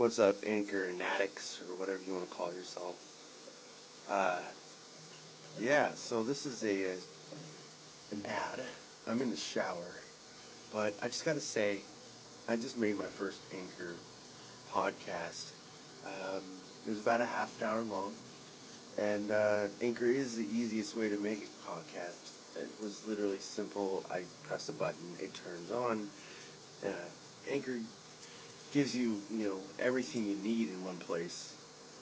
What's up, Anchor and addicts, or whatever you want to call yourself? Uh, yeah, so this is an ad. I'm in the shower, but I just gotta say, I just made my first Anchor podcast. It was about a half an hour long, and Anchor is the easiest way to make a podcast. It was literally simple. I press a button, it turns on. Uh, Anchor gives you, everything you need in one place.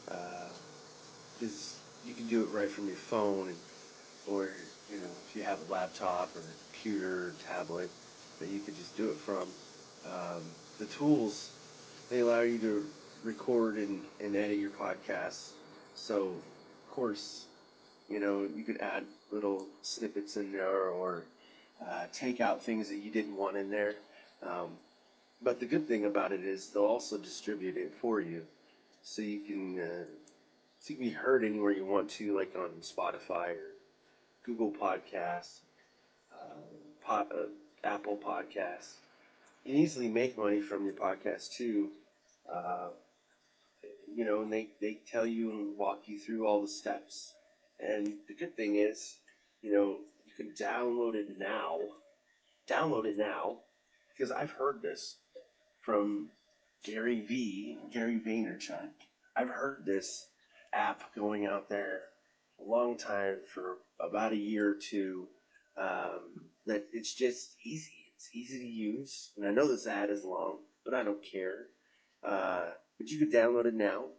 Because you can do it right from your phone, or if you have a laptop or a computer or tablet that you could just do it from. The tools, they allow you to record and edit your podcasts. So, of course, you could add little snippets in there, or take out things that you didn't want in there. Um, but the good thing about it is they'll also distribute it for you, so you can be heard anywhere you want to, like on Spotify or Google Podcasts, Apple Podcasts. You can easily make money from your podcast too. Uh, and they tell you and walk you through all the steps. And the good thing is, you can download it now. Download it now, because I've heard this from Gary Vaynerchuk. I've heard this app going out there a long time, for about a year or two. That it's just easy. It's easy to use, and I know this ad is long, but I don't care. But you can download it now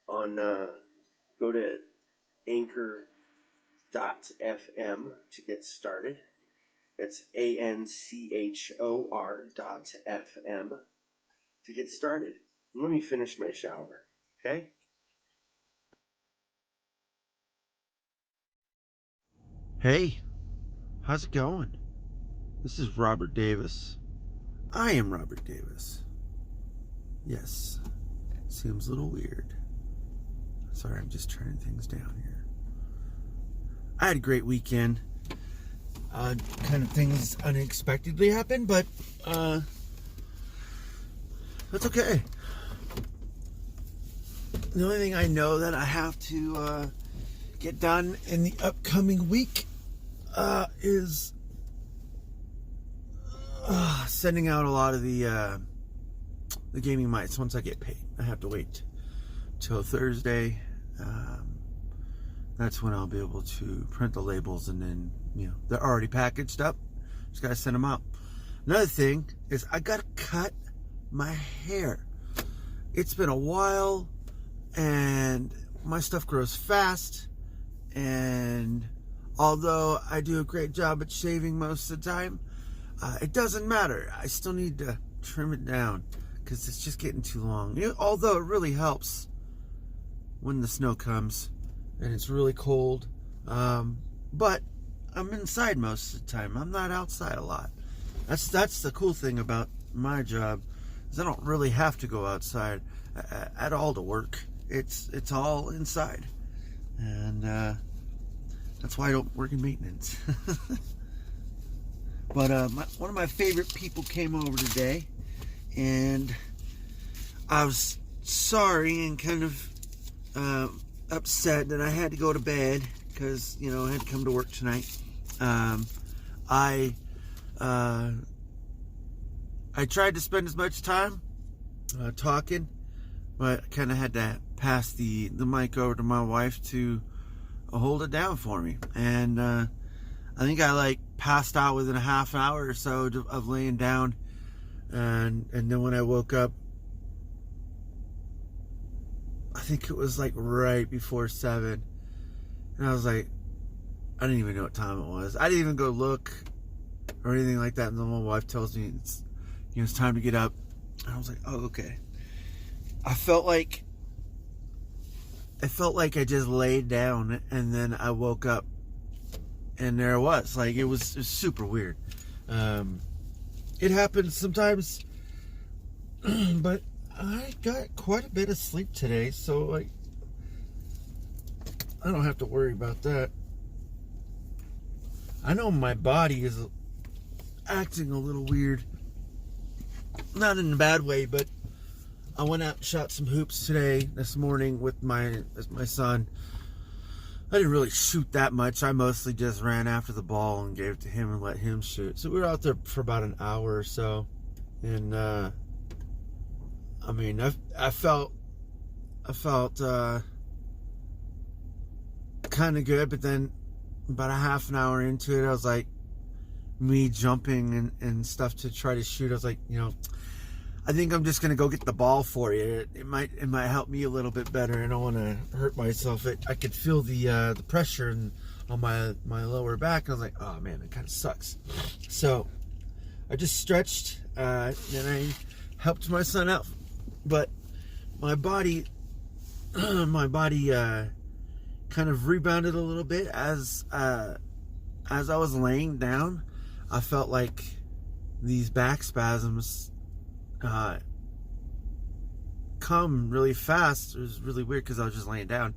on. Go to Anchor.fm to get started. It's ANCHOR.FM to get started. Let me finish my shower, okay? Hey, how's it going? This is Robert Davis. I am Robert Davis. Yes, seems a little weird. Sorry, I'm just turning things down here. I had a great weekend. Kind of things unexpectedly happened, but that's okay. The only thing I know that I have to get done in the upcoming week is sending out a lot of the gaming mics once I get paid. I have to wait till Thursday. That's when I'll be able to print the labels, and then they're already packaged up. Just gotta send them out. Another thing is I gotta cut my hair. It's been a while, and my stuff grows fast, and although I do a great job at shaving most of the time, it doesn't matter. I still need to trim it down because it's just getting too long. Although it really helps when the snow comes and it's really cold, but I'm inside most of the time. I'm not outside a lot. That's the cool thing about my job, is I don't really have to go outside at all to work. It's all inside, and that's why I don't work in maintenance. But one of my favorite people came over today, and I was sorry and kind of upset that I had to go to bed because I had to come to work tonight. I tried to spend as much time talking, but I kind of had to pass the mic over to my wife to hold it down for me. And I think I passed out within a half hour or so of laying down, and then when I woke up, I think it was right before 7, and I was I didn't even know what time it was. I didn't even go look or anything like that, and then my wife tells me it's time to get up, and I was like, oh, okay. I felt like I just laid down, and then I woke up, and there it was. It was super weird. It happens sometimes, but I got quite a bit of sleep today, so I don't have to worry about that. I know my body is acting a little weird. Not in a bad way, but I went out and shot some hoops this morning with my son. I didn't really shoot that much. I mostly just ran after the ball and gave it to him and let him shoot. So we were out there for about an hour or so. And, I mean, I felt kind of good, but then about a half an hour into it, I was like, me jumping and stuff to try to shoot. I was like, I think I'm just gonna go get the ball for you. It might help me a little bit better. I don't want to hurt myself. I could feel the pressure on my lower back. I was like, oh man, it kind of sucks. So I just stretched, and I helped my son out. But my body kind of rebounded a little bit as I was laying down. I felt like these back spasms come really fast. It was really weird because I was just laying down,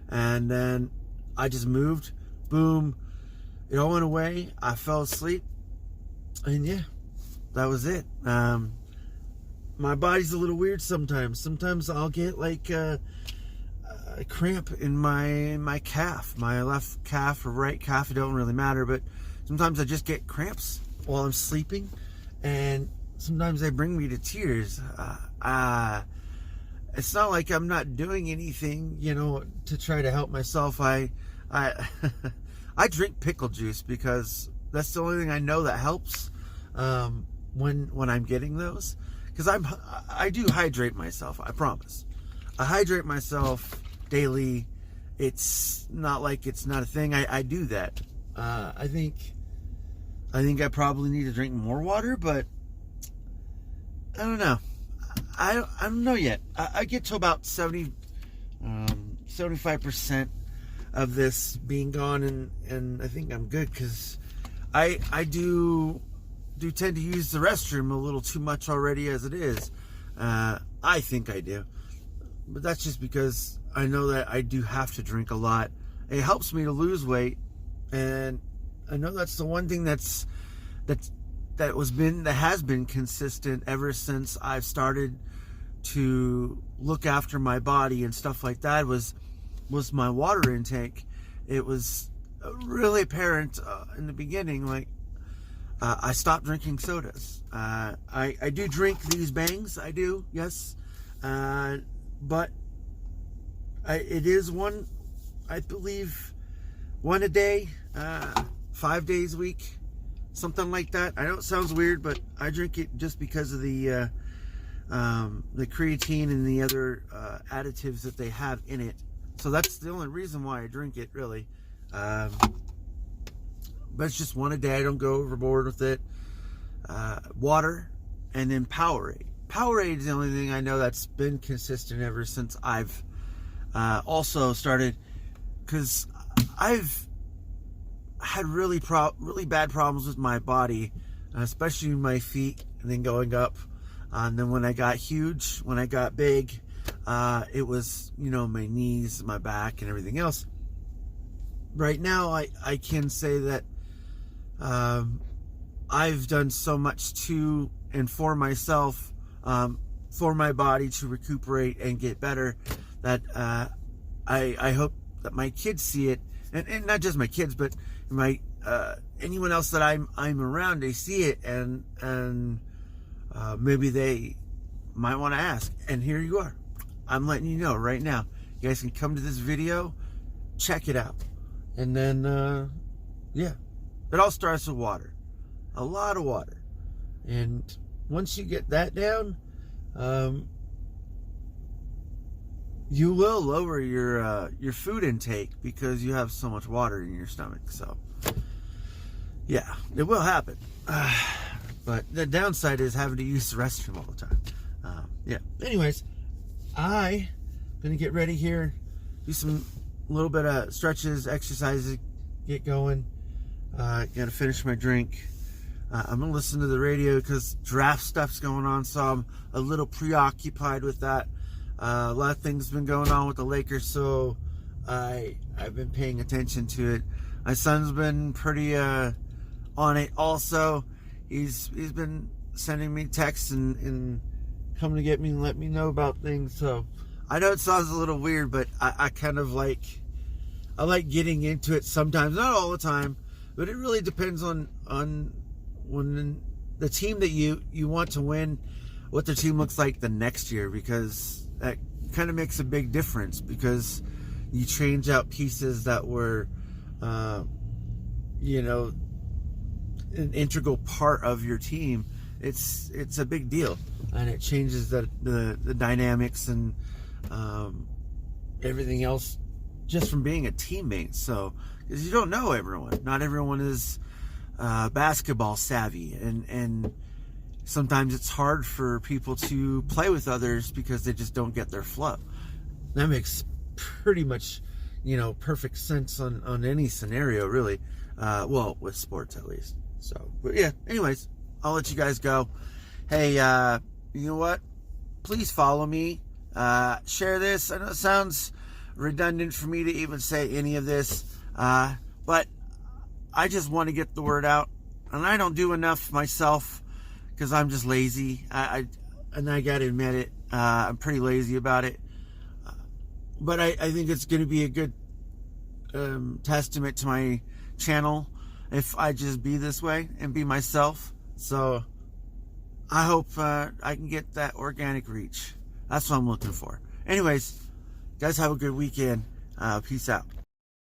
and then I just moved. Boom! It all went away. I fell asleep, and yeah, that was it. My body's a little weird sometimes. Sometimes I'll get like a cramp in my calf, my left calf or right calf. It don't really matter, but sometimes I just get cramps while I'm sleeping, and sometimes they bring me to tears. It's not like I'm not doing anything, to try to help myself. I drink pickle juice because that's the only thing I know that helps when I'm getting those. Because I do hydrate myself. I promise. I hydrate myself daily. It's not like it's not a thing. I do that. I think I probably need to drink more water, but I don't know. I don't know yet. I get to about 75% of this being gone, and I think I'm good, because I do tend to use the restroom a little too much already as it is. I think I do, but that's just because I know that I do have to drink a lot. It helps me to lose weight, and I know that's the one thing that has been consistent ever since I've started to look after my body and stuff like that was my water intake. It was really apparent in the beginning. Like, I stopped drinking sodas. I do drink these Bangs. I do, yes, but it is one, I believe, one a day, 5 days a week, something like that. I know it sounds weird, but I drink it just because of the creatine and the other additives that they have in it. So that's the only reason why I drink it, really. But it's just one a day. I don't go overboard with it. Water, and then Powerade. Powerade is the only thing I know that's been consistent ever since I've also started, because I've had really bad problems with my body, especially my feet, and then going up. And then when I got huge, when I got big, it was, my knees, my back, and everything else. Right now, I can say that I've done so much to and for myself, for my body to recuperate and get better, that I hope that my kids see it, and not just my kids, but my anyone else that I'm around, they see it, and maybe they might want to ask. And here you are. I'm letting you know right now. You guys can come to this video, check it out, and then yeah, it all starts with water, a lot of water, and once you get that down, you will lower your food intake because you have so much water in your stomach. So yeah, it will happen. But the downside is having to use the restroom all the time. Yeah. Anyways, I'm gonna get ready here, do some little bit of stretches, exercises, get going. Gotta finish my drink. I'm gonna listen to the radio because draft stuff's going on, so I'm a little preoccupied with that. A lot of things been going on with the Lakers, so I've been paying attention to it. My son's been pretty on it also. He's been sending me texts and come to get me and let me know about things. So I know it sounds a little weird, but I kind of like, I like getting into it sometimes, not all the time, but it really depends on when the team that you want to win, what their team looks like the next year, because that kind of makes a big difference, because you change out pieces that were, you know, an integral part of your team. It's a big deal, and it changes the dynamics and everything else just from being a teammate. So, because you don't know everyone, not everyone is basketball savvy, and sometimes it's hard for people to play with others because they just don't get their flow. That makes pretty much, you know, perfect sense on any scenario, really. Well, with sports at least. So, but yeah, anyways, I'll let you guys go. Hey, you know what? Please follow me. Share this. I know it sounds redundant for me to even say any of this, but I just want to get the word out, and I don't do enough myself because I'm just lazy. I gotta admit it. I'm pretty lazy about it. But I think it's going to be a good testament to my channel if I just be this way and be myself. So I hope I can get that organic reach. That's what I'm looking for. Anyways, guys, have a good weekend. Peace out.